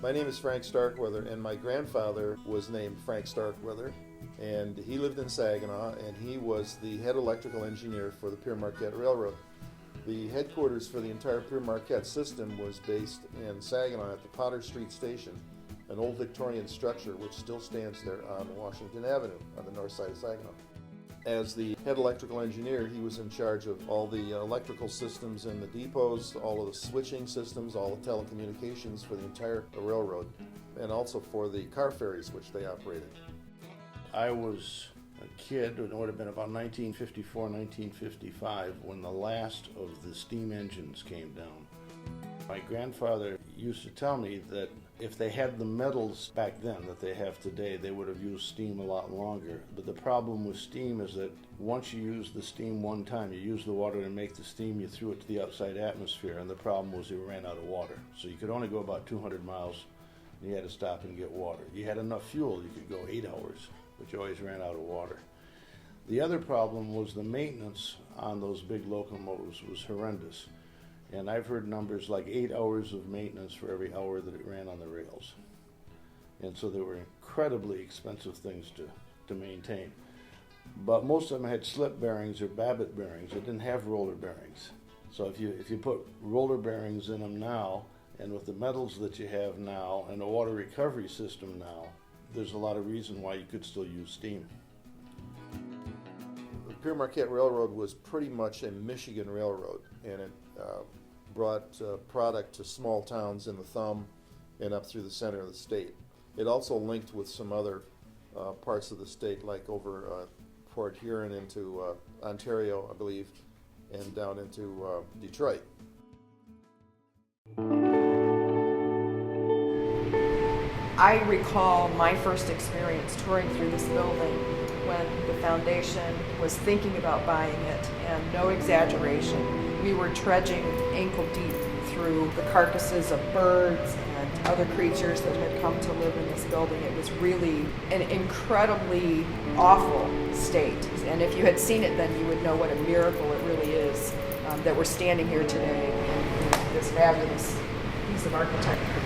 My name is Frank Starkweather, and my grandfather was named Frank Starkweather, and he lived in Saginaw, and he was the head electrical engineer for the Pere Marquette Railroad. The headquarters for the entire Pere Marquette system was based in Saginaw at the Potter Street Station, an old Victorian structure which still stands there on Washington Avenue on the north side of Saginaw. As the head electrical engineer, he was in charge of all the electrical systems in the depots, all of the switching systems, all the telecommunications for the entire railroad, and also for the car ferries which they operated. I was a kid, it would have been about 1954, 1955, when the last of the steam engines came down. My grandfather used to tell me that if they had the metals back then that they have today, they would have used steam a lot longer. But the problem with steam is that once you use the steam one time, you use the water to make the steam, you threw it to the outside atmosphere, and the problem was you ran out of water. So you could only go about 200 miles, and you had to stop and get water. You had enough fuel, you could go 8 hours, but you always ran out of water. The other problem was the maintenance on those big locomotives was horrendous. And I've heard numbers like 8 hours of maintenance for every hour that it ran on the rails. And so they were incredibly expensive things to maintain. But most of them had slip bearings or babbitt bearings. They didn't have roller bearings. So if you put roller bearings in them now, and with the metals that you have now, and the water recovery system now, there's a lot of reason why you could still use steam. The Pere Marquette Railroad was pretty much a Michigan railroad, and it brought product to small towns in the thumb and up through the center of the state. It also linked with some other parts of the state, like over Port Huron into Ontario, I believe, and down into Detroit. I recall my first experience touring through this building when the foundation was thinking about buying it, and no exaggeration, we were trudging ankle deep through the carcasses of birds and other creatures that had come to live in this building. It was really an incredibly awful state, and if you had seen it then you would know what a miracle it really is that we're standing here today in this fabulous piece of architecture.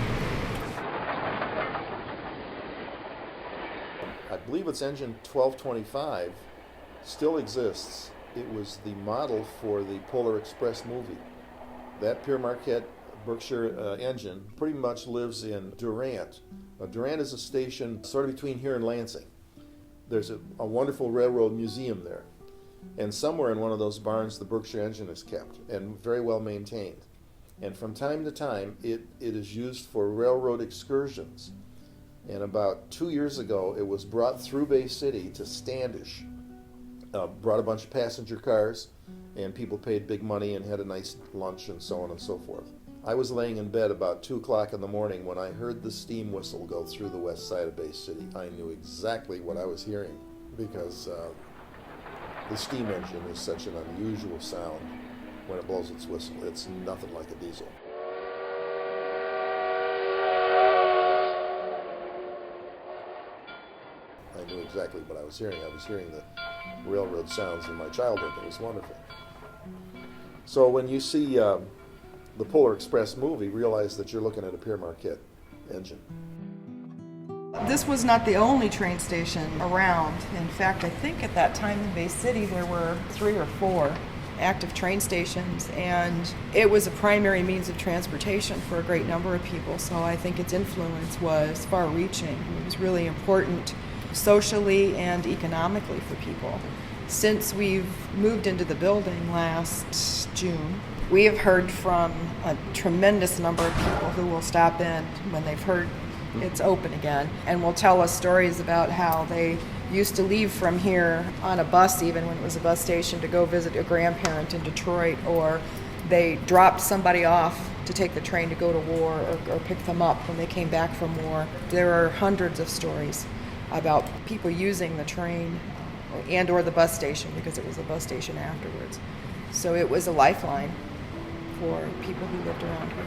I believe it's engine 1225 still exists. It was the model for the Polar Express movie. That Pere Marquette Berkshire engine pretty much lives in Durant. Durant is a station sort of between here and Lansing. There's a wonderful railroad museum there. And somewhere in one of those barns the Berkshire engine is kept and very well maintained. And from time to time it is used for railroad excursions. And about 2 years ago it was brought through Bay City to Standish. Brought a bunch of passenger cars, and people paid big money and had a nice lunch and so on and so forth. I was laying in bed about 2 o'clock in the morning when I heard the steam whistle go through the west side of Bay City. I knew exactly what I was hearing because the steam engine is such an unusual sound when it blows its whistle. It's nothing like a diesel. I knew exactly what I was hearing. I was hearing the railroad sounds in my childhood. It was wonderful. So when you see the Polar Express movie, realize that you're looking at a Pere Marquette engine. This was not the only train station around. In fact, I think at that time in Bay City there were 3 or 4 active train stations, and it was a primary means of transportation for a great number of people, so I think its influence was far-reaching. It was really important socially and economically for people. Since we've moved into the building last June, we have heard from a tremendous number of people who will stop in when they've heard it's open again and will tell us stories about how they used to leave from here on a bus, even when it was a bus station, to go visit a grandparent in Detroit, or they dropped somebody off to take the train to go to war, or pick them up when they came back from war. There are hundreds of stories about people using the train and or the bus station, because it was a bus station afterwards. So it was a lifeline for people who lived around here.